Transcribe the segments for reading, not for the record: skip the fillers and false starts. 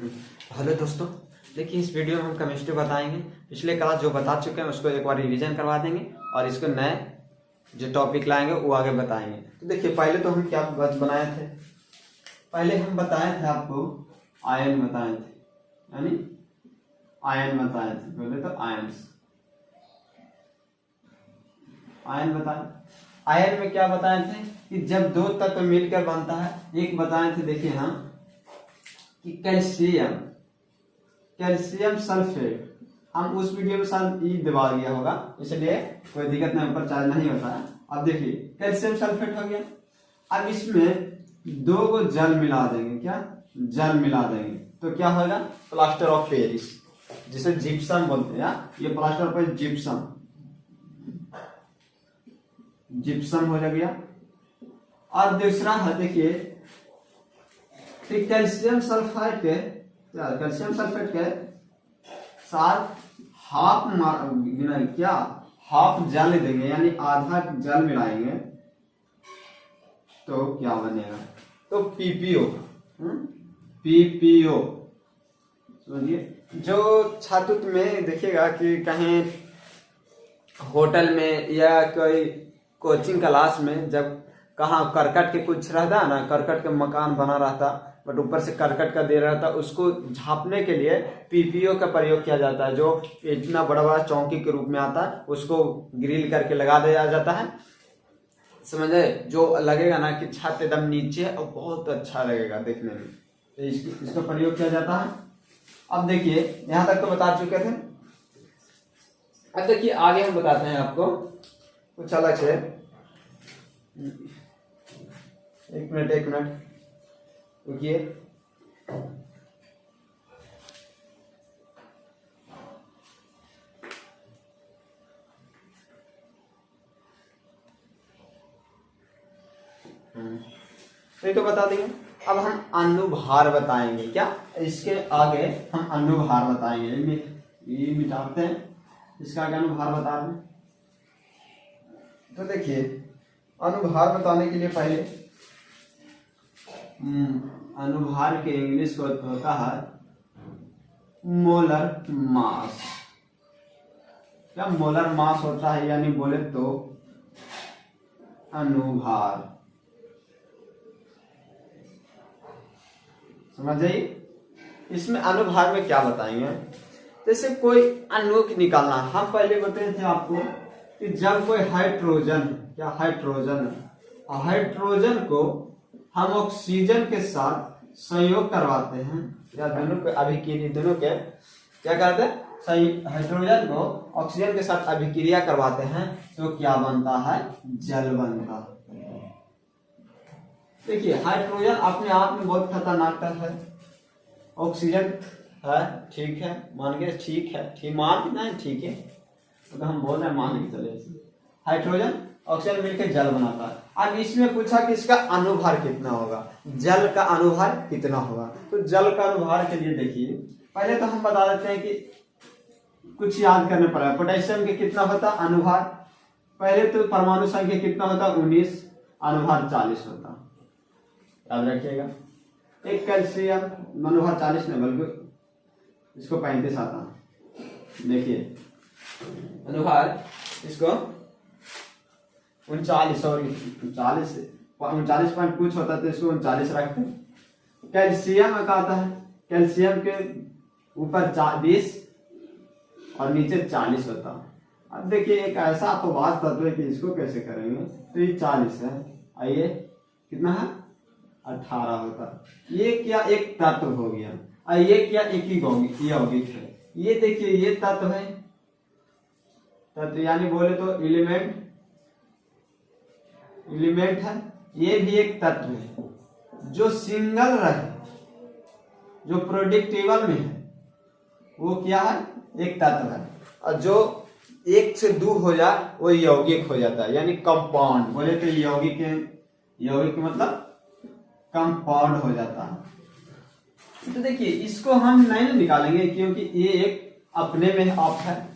Hello दोस्तों, देखिए इस वीडियो में हम केमिस्ट्री बताएंगे। पिछले क्लास जो बता चुके हैं उसको एक बार रिवीजन करवा देंगे और इसको नए जो टॉपिक लाएंगे वो आगे बताएंगे। तो देखिए पहले तो हम क्या बनाए थे, पहले हम बताए थे आपको आयन बताए थे, यानी आयन बताए थे। पहले तो आयन बताए। आयन में क्या बताए थे कि जब दो तत्व मिलकर बनता है, एक बताए थे देखिए हम कि कैल्शियम सल्फेट। हम उस वीडियो में शायद ई दबा दिया होगा, इसलिए कोई दिक्कत नहीं, ऊपर चार्ज नहीं होता है। अब देखिए कैल्शियम सल्फेट हो गया। अब इसमें दो को जल मिला देंगे, क्या जल मिला देंगे तो क्या होगा, प्लास्टर ऑफ पेरिस, जिसे जिप्सम बोलते हैं। ये प्लास्टर ऑफ पेरिस जिप्सम हो गया। और दूसरा है देखिए कैल्शियम सल्फेट के साथ हाफ जल देंगे, यानी आधा जल मिलाएंगे तो क्या बनेगा, तो पीपीओ समझिए। जो छात्र में देखिएगा कि कहीं होटल में या कोई कोचिंग क्लास में जब कहाँ करकट के कुछ रहता है ना, करकट का मकान बना रहता बट ऊपर से करकट का दे रहा था, उसको झाँपने के लिए पीपीओ का प्रयोग किया जाता है, जो इतना बड़ा बड़ा चौकी के रूप में आता है, उसको ग्रिल करके लगा दिया जाता है। समझे, जो लगेगा ना कि छत एकदम नीचे और बहुत अच्छा लगेगा देखने में, तो इसका प्रयोग किया जाता है। अब देखिए यहाँ तक तो बता चुके थे। अब देखिए आगे हम बताते हैं आपको कुछ अलग से। एक मिनट रुकिए। तो बता देंगे। अब हम अनुभार बताएंगे, क्या इसके आगे हम अनुभार बताएंगे। ये मिटाते हैं, इसका आगे अनुभार बता रहे हैं। तो देखिए अनुभार बताने के लिए पहले अनुभार के इंग्लिश को होता है मोलर मास। क्या मोलर मास होता है, यानी बोले तो अनुभार। समझ जाइए। इसमें अनुभार में क्या बताएंगे, जैसे कोई अणु निकालना। हम पहले बताए थे आपको कि जब कोई हाइड्रोजन हाइड्रोजन को हम ऑक्सीजन के साथ संयोग करवाते हैं, या दोनों के अभिक्रिया, दोनों के क्या करते हैं, हाइड्रोजन को ऑक्सीजन के साथ अभिक्रिया करवाते हैं तो क्या बनता है, जल बनता है। देखिए हाइड्रोजन अपने आप में बहुत खतरनाक है। ऑक्सीजन है, ठीक है, मान के ठीक है, मान नहीं ठीक है, तो हम बोल रहे हैं मान के चले। हाइड्रोजन ऑक्सीजन मिलकर जल बनाता है। अब इसमें पूछा कि इसका अनुभार कितना होगा, जल का अनुभार कितना होगा। तो जल का अनुभार के लिए देखिए पहले तो हम बता देते हैं कि कुछ याद करने पड़ेगा। पोटेशियम के कितना होता अनुभार, पहले तो परमाणु संख्या कितना होता 19, अनुभार 40 होता, याद रखिएगा। एक कैल्शियम अनुभार 40 नहीं बल्कि इसको 35 आता। देखिए अनुभार इसको 39 पॉइंट कुछ होता है, तो इसको 39 रखते हैं। कैल्शियम का आता है, कैल्शियम के ऊपर 20 और नीचे 40 होता है। अब देखिए एक ऐसा अपवाद तत्व है कि इसको कैसे करेंगे, तो ये 40 है, आइए कितना है 18 होता है। ये क्या एक तत्व हो गया, और ये क्या एक ही यौगिक है। ये देखिए ये तत्व है, तत्व यानी बोले तो एलिमेंट है। ये भी एक तत्व है जो सिंगल रहे, जो प्रोडक्टिबल में है, वो क्या है, एक तत्व है। और जो एक से दो हो जाए वो यौगिक हो जाता है, यानी कंपाउंड। बोले तो यौगिक मतलब कंपाउंड हो जाता है। तो देखिए इसको हम नहीं निकालेंगे क्योंकि ये एक अपने में आप है।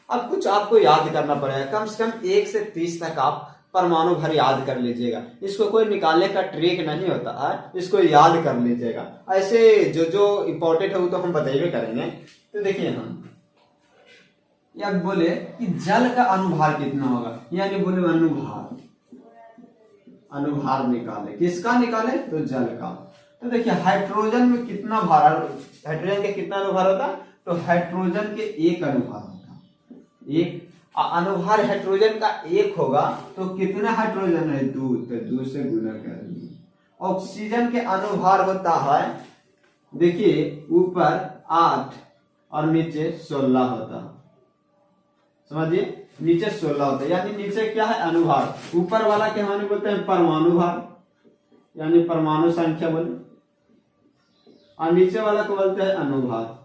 अब कुछ आपको याद करना पड़ेगा, कम से कम 1 से 30 तक आप परमाणु भर याद कर लीजिएगा। इसको कोई निकालने का ट्रिक नहीं होता है, इसको याद कर लीजिएगा। ऐसे जो जो इम्पोर्टेंट है वो तो हम बताइए करेंगे। तो देखिए हम या बोले कि जल का अनुभार कितना होगा, यानी बोले अनुभार, अनुभार निकाले, किसका निकाले तो जल का। तो देखिए हाइड्रोजन में कितना भार, हाइड्रोजन के कितना अनुभार होता, तो हाइड्रोजन के एक अनुभार होता, एक अनुभार हाइड्रोजन का एक होगा तो कितना हाइड्रोजन है, दो, तो दो से गुना करेंगे। ऑक्सीजन के अनुभार होता है, देखिए ऊपर 8 और नीचे 16 होता, समझिए नीचे 16 होता है, यानी नीचे क्या है अनुभार, ऊपर वाला के हम बोलते हैं परमाणु भार, यानी परमाणु संख्या बोले, और नीचे वाला को बोलते हैं अनुभार।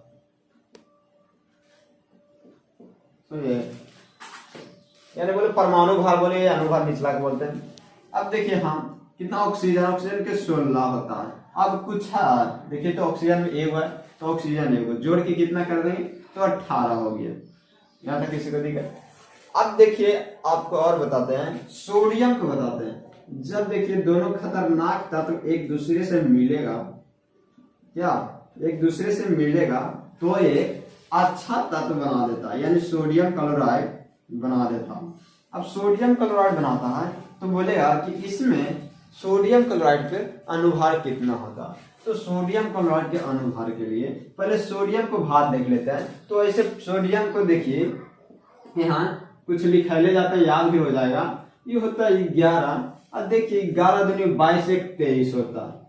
यानी बोले परमाणु भार बोले, अनुभार निचला के बोलते हैं। अब देखिए हम कितना ऑक्सीजन, ऑक्सीजन के 16 होता है। अब कुछ है, देखिए तो ऑक्सीजन में एक है, तो ऑक्सीजन एक जोड़ के कितना कर देंगे तो 18 हो गया। यहाँ तक किसी को दिक्कत। अब देखिए आपको और बताते हैं, सोडियम को बताते हैं। जब देखिए दोनों खतरनाक तत्व एक दूसरे से मिलेगा, क्या एक दूसरे से मिलेगा तो एक अच्छा तत्व बना देता है, यानी सोडियम क्लोराइड बना देता। अब सोडियम क्लोराइड बनाता है तो बोलेगा कि इसमें सोडियम क्लोराइड पे अनुभार कितना होता। तो सोडियम क्लोराइड के अनुभार के लिए पहले सोडियम को भार देख लेते हैं। तो ऐसे सोडियम को देखिए यहाँ कुछ लिखाले जाता है, याद भी हो जाएगा। ये होता है 11, अब देखिए 11 दूनी 22 एक 23 होता है।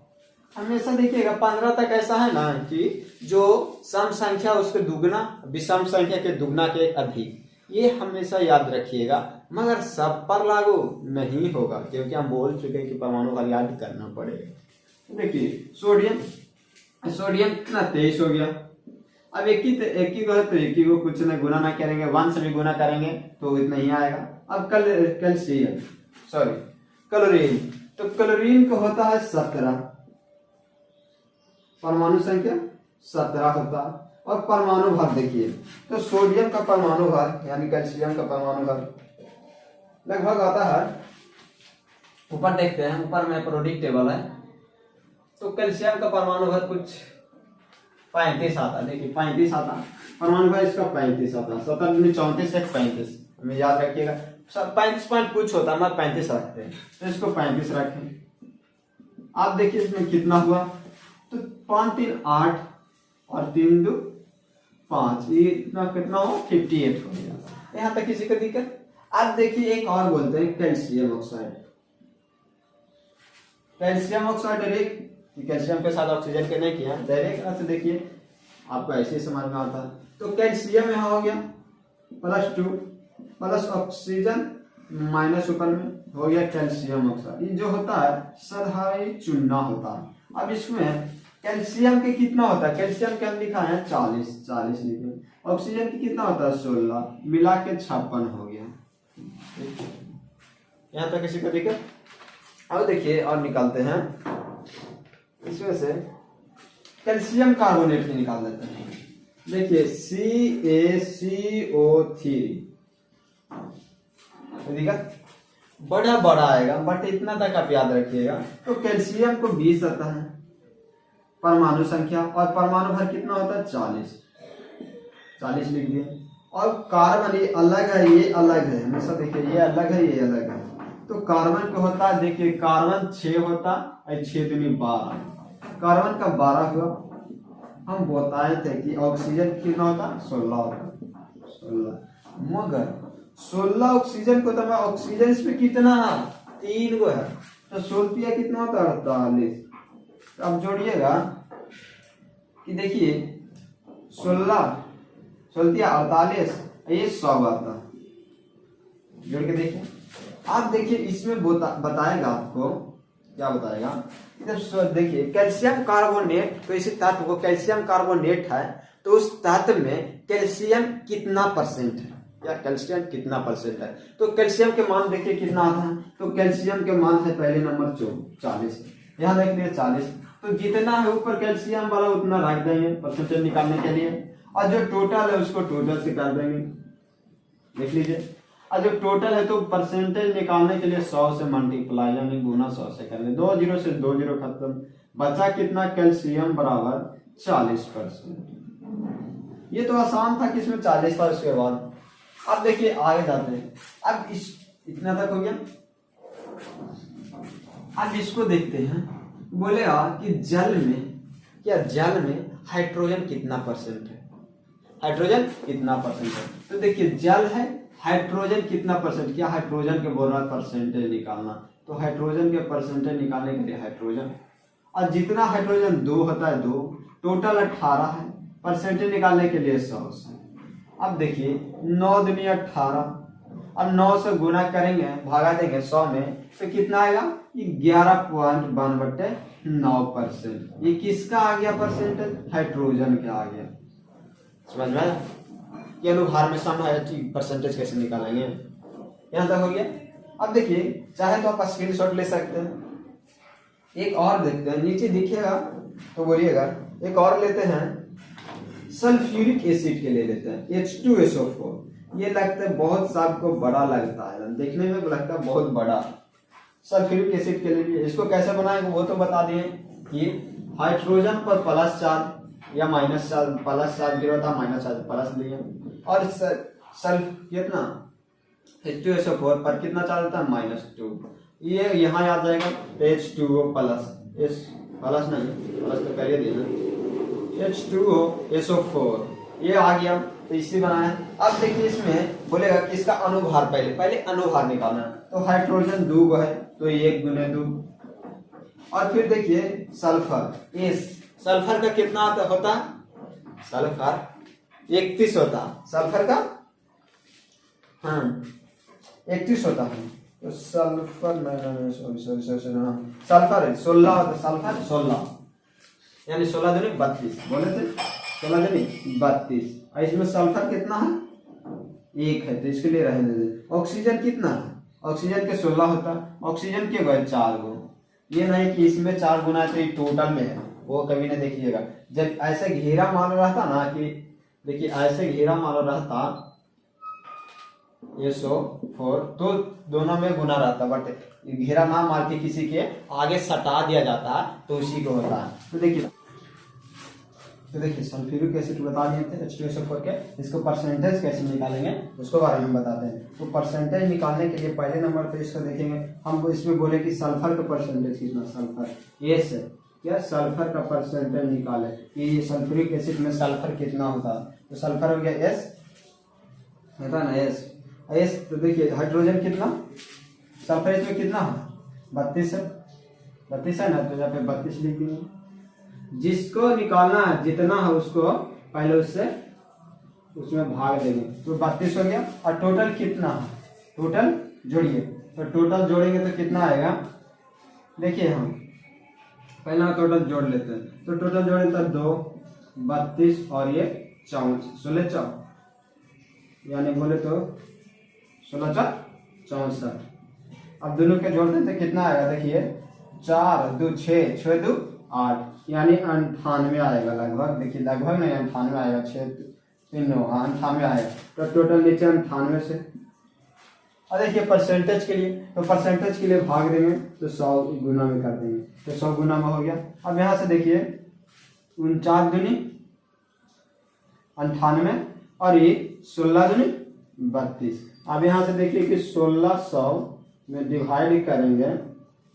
हमेशा देखिएगा 15 तक ऐसा है ना कि जो सम संख्या उसके दुगना, विषम संख्या के दुगना के अधिक, ये हमेशा याद रखिएगा। मगर सब पर लागू नहीं होगा, क्योंकि हम बोल चुके हैं कि परमाणु भार याद करना पड़ेगा। देखिए सोडियम, सोडियम कितना 23 हो गया। अब एक ही तो एक ही को कुछ न गुना ना करेंगे, 1 से भी गुना करेंगे तो इतना ही आएगा। अब कैल्शियम सॉरी क्लोरीन, तो क्लोरीन को होता है 17, परमाणु संख्या 17 होता है। और परमाणु भार देखिए तो सोडियम का परमाणु भार यानी कैल्शियम का परमाणु भार लगभग आता है, ऊपर देखते हैं, ऊपर में प्रोडिक टेबल है। तो कैल्शियम का परमाणु भार कुछ 35 आता, देखिए 35 आता, परमाणु भार इसका 35 आता, 17 34 से 35, हमें याद रखिएगा। 35 पॉइंट कुछ होता है, हम 35 रखते हैं, तो इसको 35 रखें। आप देखिए इसमें कितना हुआ, तो 5 3 8 और 3 2 5, ये इतना कितना हो 58 हो गया। यहाँ तक किसी को दिक्कत। अब देखिए एक और बोलते हैं calcium oxide. Calcium oxide direct calcium के साथ ऑक्सीजन के नहीं किया, डायरेक्ट अर्थ देखिए आपको ऐसे समझ में आता है। तो कैल्शियम यहाँ हो गया +2 प्लस ऑक्सीजन माइनस ऊपर में हो गया कैल्शियम ऑक्साइड। ये जो होता है सधाई चुनना होता है। अब इसमें कैल्शियम के कितना होता है, कैल्शियम के हम लिखा है 40 लिखे, ऑक्सीजन की कितना होता है 16, मिला के 56 हो गया। यहाँ तक किसी को दिक्कत। अब देखिए और निकालते हैं, इसमें से कैल्शियम कार्बोनेट भी निकाल देते हैं। देखिए CaCO3 दिक्कत बड़ा बड़ा आएगा, बट इतना तक आप याद रखिएगा। तो कैल्शियम को 20 आता है परमाणु संख्या, और परमाणु भार कितना होता है 40 लिख दिए। और कार्बन ये अलग है, ये अलग है, हमेशा देखिए ये अलग है, ये अलग है। तो कार्बन को होता है, देखिए कार्बन 6 होता है, 6 दूनी 12, कार्बन का 12 हुआ। हम बताए थे कि ऑक्सीजन कितना होता 16 होता, 16, मगर 16 ऑक्सीजन को, तो मैं ऑक्सीजन इसमें कितना है 3 गो है, तो 16 कितना होता है 48। अब जोड़िएगा कि देखिए 16 48, ये 100 आता, जोड़ के देखिए। आप देखिए इसमें बताएगा आपको क्या बताएगा, जब देखिए कैल्शियम कार्बोनेट, तो इसी तत्व को कैल्शियम कार्बोनेट है, तो उस तत्व में कैल्शियम कितना परसेंट है, या कैल्शियम कितना परसेंट है। तो कैल्शियम के मान देखिए कितना आता है, तो कैल्शियम के मान है पहले नंबर 40, यहाँ देख लीजिए 40। तो जितना है ऊपर कैल्शियम वाला उतना रख देंगे परसेंटेज निकालने के लिए, और जो टोटल है उसको टोटल से कर देंगे, देख लीजिए। और जब टोटल है तो परसेंटेज निकालने के लिए 100 से मल्टीप्लाई यानी गुना 100 से करेंगे। 2 जीरो से 2 जीरो खत्म, बचा कितना? कैल्शियम बराबर 40%। ये तो आसान था कि इसमें 40 था। उसके बाद अब देखिए आगे जाते हैं। अब इस इतना तक हो गया। अब इसको देखते हैं। बोलेगा कि जल में हाइड्रोजन कितना परसेंट है? हाइड्रोजन कितना परसेंट है? तो देखिए जल है, हाइड्रोजन कितना परसेंट, क्या हाइड्रोजन के बोल रहा है परसेंटेज निकालना। तो हाइड्रोजन के परसेंटेज निकालने के लिए हाइड्रोजन, और जितना हाइड्रोजन 2 होता है 2, टोटल 18 है, परसेंटेज निकालने के लिए 100 से। अब देखिए 9 दूनी 18, अब 9 से गुना करेंगे, भागा देंगे 100 में, तो कितना आएगा? 11.92%। ये किसका आ गया परसेंटेज? हाइड्रोजन का आ गया। समझ में आया? ये अनुभार में सम है, परसेंटेज कैसे निकालेंगे। यहाँ तक हो गया। अब देखिए चाहे तो आप स्क्रीनशॉट ले सकते हैं। एक और देखते हैं, नीचे दिखेगा तो बोलिएगा। एक और लेते हैं, सल्फ्यूरिक एसिड के ले लेते हैं, H2SO4। ये लगता है बहुत सा आपको बड़ा लगता है, देखने में लगता है बहुत बड़ा। सल्फ्यूरिक एसिड के लिए इसको कैसे बनाएंगे वो तो बता दिए कि हाइड्रोजन पर प्लस चार्ज या माइनस चार्ज, प्लस चार्ज गिरा था, माइनस चार्ज प्लस लिए, और सल्फ कितना H2SO4 पर कितना चार्ज होता है? -2। ये यहाँ आ जाएगा H2O प्लस, इस प्लस नहीं, प्लस तो पहले देना, H2SO4 ये आ गया। तो इसी बनाया। अब देखिए इसमें बोलेगा कि इसका अनुभार पहले अनुभार निकालना है। तो हाइड्रोजन 2 है तो 1 गुने 2, और फिर देखिए सल्फर, इस सल्फर का कितना होता है? सल्फर 31 होता है, सल्फर का 31 होता है। तो सल्फर सल्फर 16 होता है, सल्फर 16 यानी 16 दूनी 32 बोले थे, 16 दूनी 32। और इसमें सल्फर कितना है? 1 है, तो इसके लिए रहने दे। ऑक्सीजन कितना है? ऑक्सीजन के 16 होता है, ऑक्सीजन के गए 4 गुना। ये नहीं कि इसमें 4 गुना है तो ये टोटल में है, वो कभी नहीं देखिएगा। जब ऐसे घेरा मान रहता ना, कि देखिए ऐसे घेरा मान रहता SO4 तो दोनों में गुना रहता, बट घेरा ना मार के किसी के आगे सटा दिया जाता है तो उसी को होता है। तो देखिए सल्फ्यूरिक एसिड बता दिए थे H2SO4 के, इसको परसेंटेज कैसे निकालेंगे उसको बारे में बताते हैं। तो परसेंटेज निकालने के लिए पहले नंबर पे इसको देखेंगे हम। इसमें बोले कि सल्फर का परसेंटेज कितना, सल्फर S है क्या, सल्फर का परसेंटेज निकाले कि ये सल्फ्यूरिक एसिड में सल्फर कितना होता है। तो सल्फर हो गया S, होता ना S। तो देखिए हाइड्रोजन कितना, सल्फर इसमें कितना है? 32 है, 32 है ना, तो यहाँ पे 32 लिख देंगे। जिसको निकालना है जितना है उसको पहले उसमें भाग देंगे, तो 32 हो गया। और टोटल कितना है? टोटल जोड़िए, तो टोटल जोड़ेंगे तो कितना आएगा? देखिए हम पहला टोटल जोड़ लेते हैं। तो टोटल जोड़े तो 2, 32 और ये 64, 16 यानी बोले तो 16 64। अब दोनों के जोड़ देते कितना आएगा? देखिए 4 2 6 6 2 8 यानी 98 आएगा लगभग। देखिए लगभग नहीं, 98 आएगा, 6 3 9 98 आएगा। तो टोटल नीचे 98 से। और देखिए परसेंटेज के लिए, तो परसेंटेज के लिए भाग देंगे तो 100 गुना में कर देंगे, तो 100 गुना में हो गया। अब यहाँ से देखिए 49 दूनी 98 और ये 16 दूनी 32। अब यहाँ से देखिए कि 1600 में डिवाइड करेंगे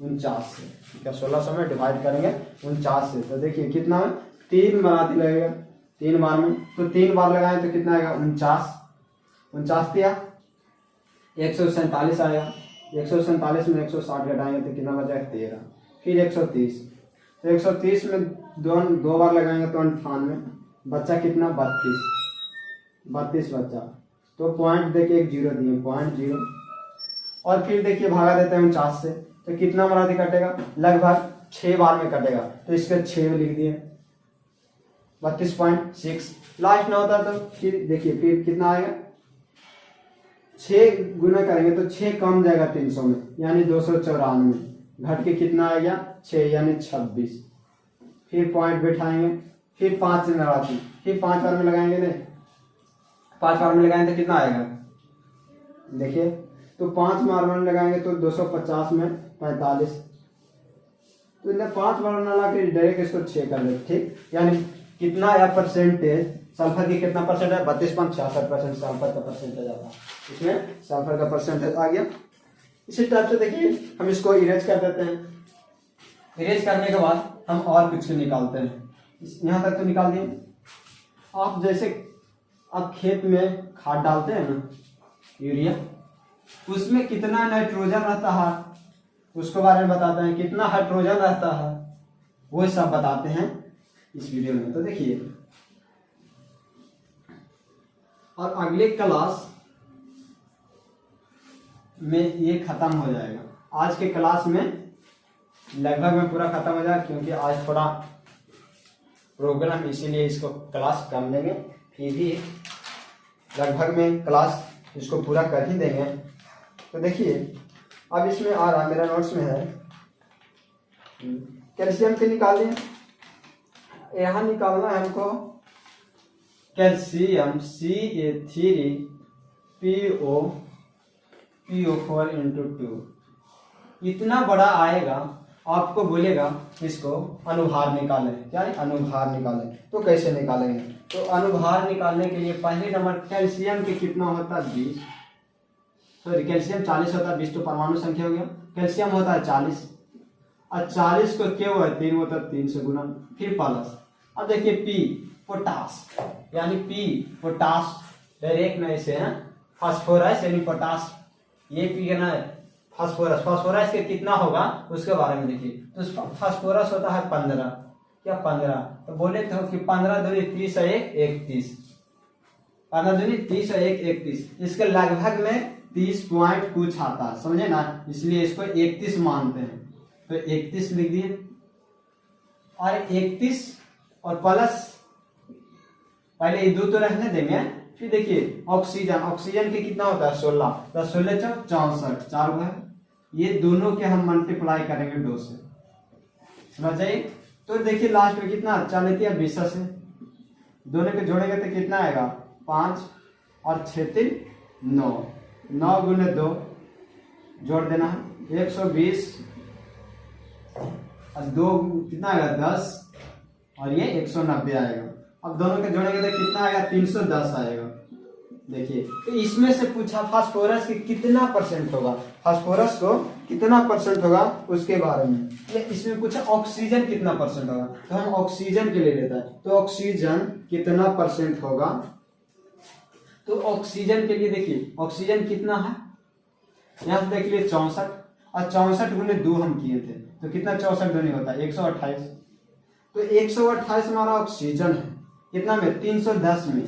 49 से, क्या 1600 में डिवाइड करेंगे 49 से, तो देखिए कितना है? 3 बार लगेगा, 3 बार में, तो 3 बार लगाए तो कितना आएगा? 49 दिया, 147 आएगा। 147 में 160 घटाएंगे तो कितना बचेगा? 13। फिर 130, तो 130 में 2 बार लगाएंगे तो 98, बच्चा कितना? 32 बच्चा। तो पॉइंट देखिए एक 0 दिए, 0.0। और फिर देखिए भागा देते हैं 49 से, तो कितना बार कटेगा? लगभग 6 बार में कटेगा, तो इसके 6 में लिख दिए 32.6। लास्ट में होता तो फिर देखिए फिर कितना आएगा? 6 गुना करेंगे तो 6 कम जाएगा 300 में, यानी 294। घट के कितना आ गया? 6 यानी 26। फिर पॉइंट बैठाएंगे, फिर 5 से लगाती, फिर 5 बार में लगाएंगे नहीं, 5 बार में लगाएंगे तो कितना आएगा? देखिए, तो 5 मार्बल लगाएंगे तो 250 में 45, तो इन्हें 5 मार्बल ना ला के डायरेक्ट इसको 6 कर लेते, ठीक। यानी कितना आया परसेंटेज सल्फर की, कितना परसेंट है, 32.66% सल्फर का परसेंटेज आता है, इसमें सल्फर का परसेंटेज आ गया। इसी टाइप से देखिए हम इसको इरेज कर देते हैं। इरेज करने के बाद हम और कुछ निकालते हैं, यहाँ तक तो निकाल दिए। आप जैसे आप खेत में खाद डालते हैं ना, यूरिया, उसमें कितना नाइट्रोजन रहता है उसके बारे में बताते हैं, कितना हाइड्रोजन रहता है वो सब बताते हैं इस वीडियो में। तो देखिए, और अगले क्लास में ये खत्म हो जाएगा। आज के क्लास में लगभग में पूरा खत्म हो जाएगा, क्योंकि आज थोड़ा प्रोग्राम, इसीलिए इसको क्लास कम लेंगे, फिर भी लगभग में क्लास इसको पूरा कर ही देंगे। तो देखिए, अब इसमें आ रहा, मेरा नोट्स में है, कैल्शियम के निकाल दिए। यहाँ निकालना है हमको कैल्शियम CA3PO4 × 2, इतना बड़ा आएगा। आपको बोलेगा इसको अनुभार निकालें, क्या है अनुभार निकालें। तो कैसे निकालेंगे, तो अनुभार निकालने के लिए पहले नंबर कैल्शियम के कितना होता है 20, सॉरी कैल्शियम 40 होता है, 20 तो परमाणु संख्या हो गया, कैल्शियम होता है 40, और 40 को क्या हुआ 3 होता है, 3 से गुना, फिर प्लस। अब देखिए P पोटास, यानी P पोटास डायरेक्ट में ऐसे है, फास्फोरस यानी पोटास, ये P का ना है फास्फोरस। फास्फोरस के कितना होगा उसके बारे में देखिए, तो फास्फोरस होता है 15, क्या 15, तो बोले थे कि 15 दूनी 30 और 1 31, 15 दूनी 30 और 1 31, इसके लगभग में 30 पॉइंट कुछ आता है, समझे ना, इसलिए इसको 31 मानते हैं। तो 31 लिख दिए, और 31 और प्लस, पहले ये 2 तो रहने देंगे, फिर देखिए ऑक्सीजन, ऑक्सीजन के कितना होता है 16, तो 16 64, 4 है, ये दोनों के हम मल्टीप्लाई करेंगे 2 से, समझ जाइए। तो देखिए लास्ट में कितना 40 या 20 से दोनों के जोड़ेंगे तो कितना आएगा 5 और 6 3 9, 9 गुने 2 जोड़ देना है 120, और 2 कितना आएगा 10, और ये 190 आएगा। अब दोनों के जोड़ेंगे तो कितना आएगा 310 आएगा। देखिए, तो इसमें से पूछा फास्फोरस के कितना परसेंट होगा, फास्फोरस को कितना परसेंट होगा उसके बारे में। इसमें पूछा ऑक्सीजन कितना परसेंट होगा, तो हम ऑक्सीजन के लिए लेते हैं, तो ऑक्सीजन कितना परसेंट होगा, तो ऑक्सीजन के लिए देखिए ऑक्सीजन कितना है, यहाँ से देख लिए 64, और 64 गुने 2 हम किए थे, तो कितना 64 दूनी होता है 128, तो 128 हमारा ऑक्सीजन है, कितना में 310 में,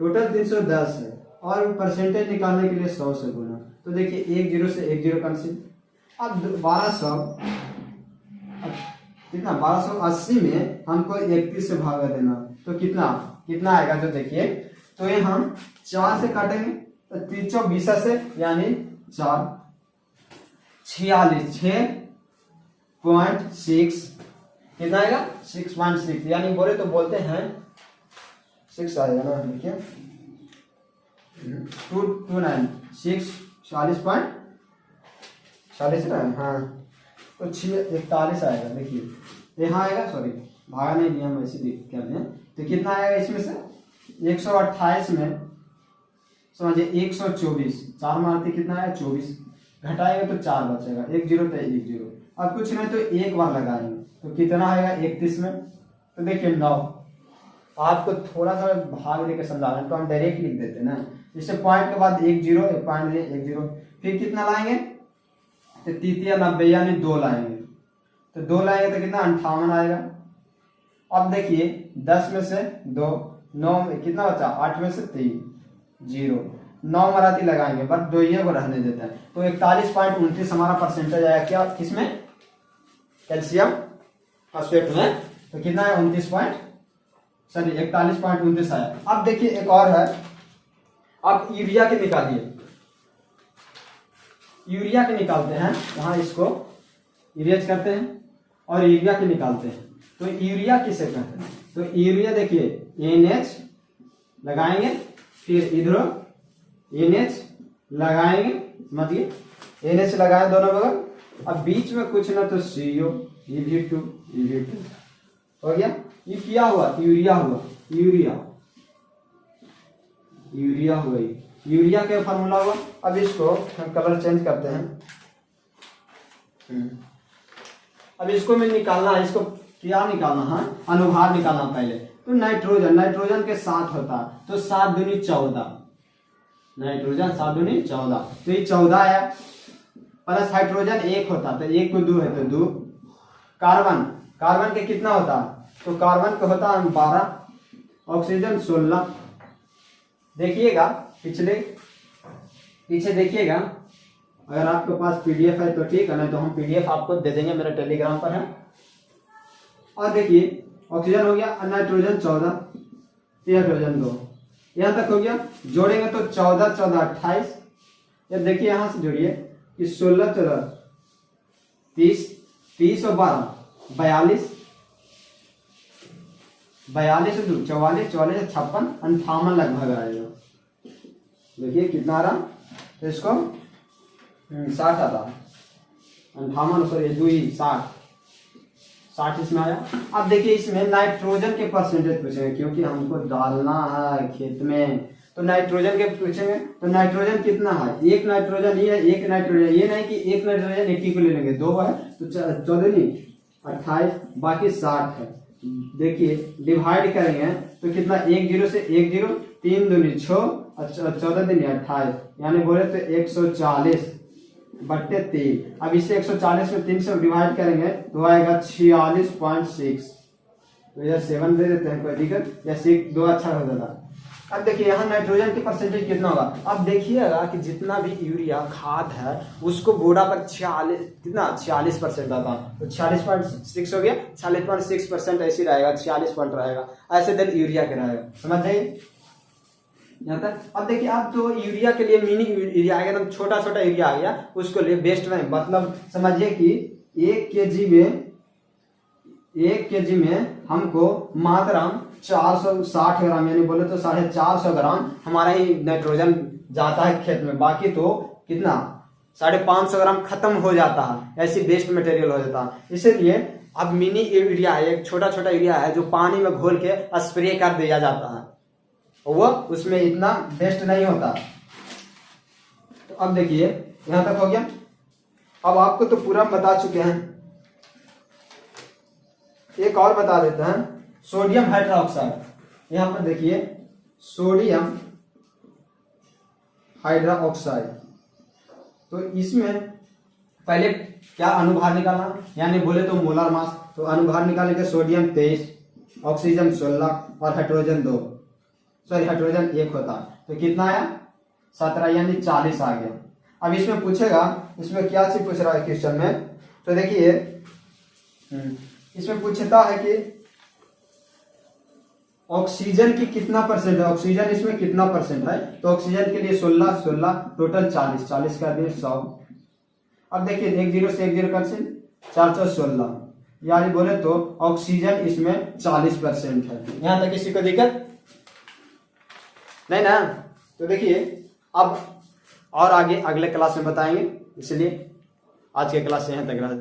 टोटल 310 है, और परसेंटेज निकालने के लिए 100 से गुना, तो देखिए 1 0 से 1 0 कैंसिल। अब 1200 कितना 1280 में हमको 31 से भागा देना, तो कितना कितना आएगा, तो देखिए, तो ये हम 4 से काटेंगे तो 3 20 से, यानी 4 46 6.6 कितना आएगा 6.6, यानी बोले तो बोलते हैं 6 आएगा ना, देखिए 229 6 40.40 ना, हाँ, तो 41 आएगा। देखिए यहाँ आएगा, सॉरी भागा नहीं दिया हम, ऐसे कर दें, तो कितना आएगा इसमें से 128 में समझिए 124, 4 मारते कितना आया 24, घटाएगा तो 4 बचेगा, 1 0 तो 1 0, अब कुछ नहीं तो एक बार लगाएंगे तो कितना आएगा 31 में, तो देखिए 9, आपको थोड़ा सा भाग लेकर समझा रहे हैं तो हम डायरेक्ट लिख देते हैं ना, जैसे पॉइंट के बाद 1 0 1 पॉइंट 1 0, फिर कितना लाएंगे तो 3 90 यानी 2 लाएंगे, तो 2 लाएंगे तो कितना 58 आएगा। अब देखिए 10 में से 2 9 में कितना बचा 8 में से 3 0, 9 मराठी लगाएंगे बट 2 को रहने देते हैं, तो 41.29 हमारा परसेंटेज आया क्या किसमें कैल्शियम फॉस्फेट में, तो कितना है 41.29 आया। अब देखिए एक और है, अब यूरिया के निकालिए, यूरिया के निकालते हैं, वहां इसको इरेज करते हैं और यूरिया के निकालते हैं। तो यूरिया किसे कहते हैं, तो यूरिया देखिए NH लगाएंगे, फिर इधर NH लगाएंगे, समझिए NH लगाए दोनों बगल। अब बीच में कुछ ना तो CO, Eg2 हो गया। ये क्या हुआ, यूरिया हुआ, यूरिया हुआ। यूरिया का फॉर्मूला हुआ। अब इसको हम कलर चेंज करते हैं। अब इसको में निकालना है, इसको क्या निकालना है, अनुभार निकालना पहले। तो नाइट्रोजन के साथ होता, तो 7 दूनी 14, नाइट्रोजन 7 दूनी 14, तो ये 14 है। प्लस हाइड्रोजन 1 होता, तो 1 को 2 है तो 2। कार्बन के कितना होता, तो कार्बन का होता है 12, ऑक्सीजन 16। देखिएगा पीछे देखिएगा, अगर आपके पास PDF है तो ठीक है, नहीं तो हम PDF आपको दे देंगे, मेरा टेलीग्राम पर है। और देखिए ऑक्सीजन हो गया, नाइट्रोजन 14, हाइड्रोजन 2, यहाँ तक हो गया। जोड़ेंगे तो 14 14 28। ये देखिए यहाँ से जोड़िए कि 16 14 30, 30 और 12 42, 42 से 2 44, 44 से 56, 58 लगभग आएगा। देखिए कितना आ रहा, तो इसको 60 आता, 58 सॉरी 2 ही 60 इसमें आया। अब देखिए इसमें नाइट्रोजन के परसेंटेज पूछेंगे, क्योंकि हमको डालना है खेत में, तो नाइट्रोजन के पूछेंगे। तो नाइट्रोजन कितना है, एक नाइट्रोजन ये है, एक नाइट्रोजन ये नहीं कि एक नाइट्रोजन 80 को ले लेंगे, 2 है तो 14 नहीं 28, बाकी 60 है। देखिए डिवाइड करेंगे तो कितना, 1 0 से 1 0, 3 दूनी 6 और 14 दूनी 28, यानी बोले तो 140 बट्टे 3। अब इसे 140 में 3 से डिवाइड करेंगे तो आएगा 46.6। तो इधर 7 दे देते हैं, कोई दिक्कत, या 6 2 अच्छा हो जाता। अब देखिए यहाँ नाइट्रोजन की परसेंटेज कितना होगा। अब देखिएगा कि जितना भी यूरिया खाद है उसको बोरा पर 46% आता है, तो 46.6 हो गया, 46.6% ऐसे रहेगा, 46 पॉइंट रहेगा, ऐसे देन यूरिया के रहेगा, समझ जाइए यहाँ तक। अब देखिए अब तो यूरिया के लिए मिनी यूरिया आ गया, एकदम छोटा यूरिया आ गया, उसको लिए बेस्ट में, मतलब समझिए कि 1 kg में हमको मात्रा 460 ग्राम, यानी बोले तो 450 ग्राम हमारा ही नाइट्रोजन जाता है खेत में, बाकी तो कितना 550 ग्राम खत्म हो जाता है, ऐसी बेस्ट मटेरियल हो जाता है। इसीलिए अब मिनी यूरिया है, एक छोटा यूरिया है जो पानी में घोल के स्प्रे कर दिया जाता है, वो उसमें इतना बेस्ट नहीं होता। तो अब देखिए यहां तक हो गया। अब आपको तो पूरा बता चुके हैं, एक और बता देते हैं, सोडियम हाइड्रोक्साइड। यहां पर देखिए सोडियम हाइड्रोक्साइड, तो इसमें पहले क्या अनुभार निकालना, यानी बोले तो मोलर मास, तो अनुभार निकालेंगे सोडियम 23, ऑक्सीजन 16 और हाइड्रोजन 2, सॉरी हाइड्रोजन 1 होता, तो कितना आया 17, यानी 40 आ गया। अब इसमें पूछेगा, इसमें क्या चीज पूछ रहा है क्वेश्चन में, तो देखिए इसमें पूछता है कि ऑक्सीजन की कितना परसेंट है, ऑक्सीजन इसमें कितना परसेंट है, तो ऑक्सीजन के लिए 16 टोटल 40 कर दिए 100। अब देखिए 1 0 से 1 0 कैंसिल, 4 4 16, यानी बोले तो ऑक्सीजन इसमें 40% है। यहां तक किसी को दिक्कत नहीं ना। तो देखिए अब और आगे अगले क्लास में बताएंगे, इसलिए आज के क्लास यहां तक रहा।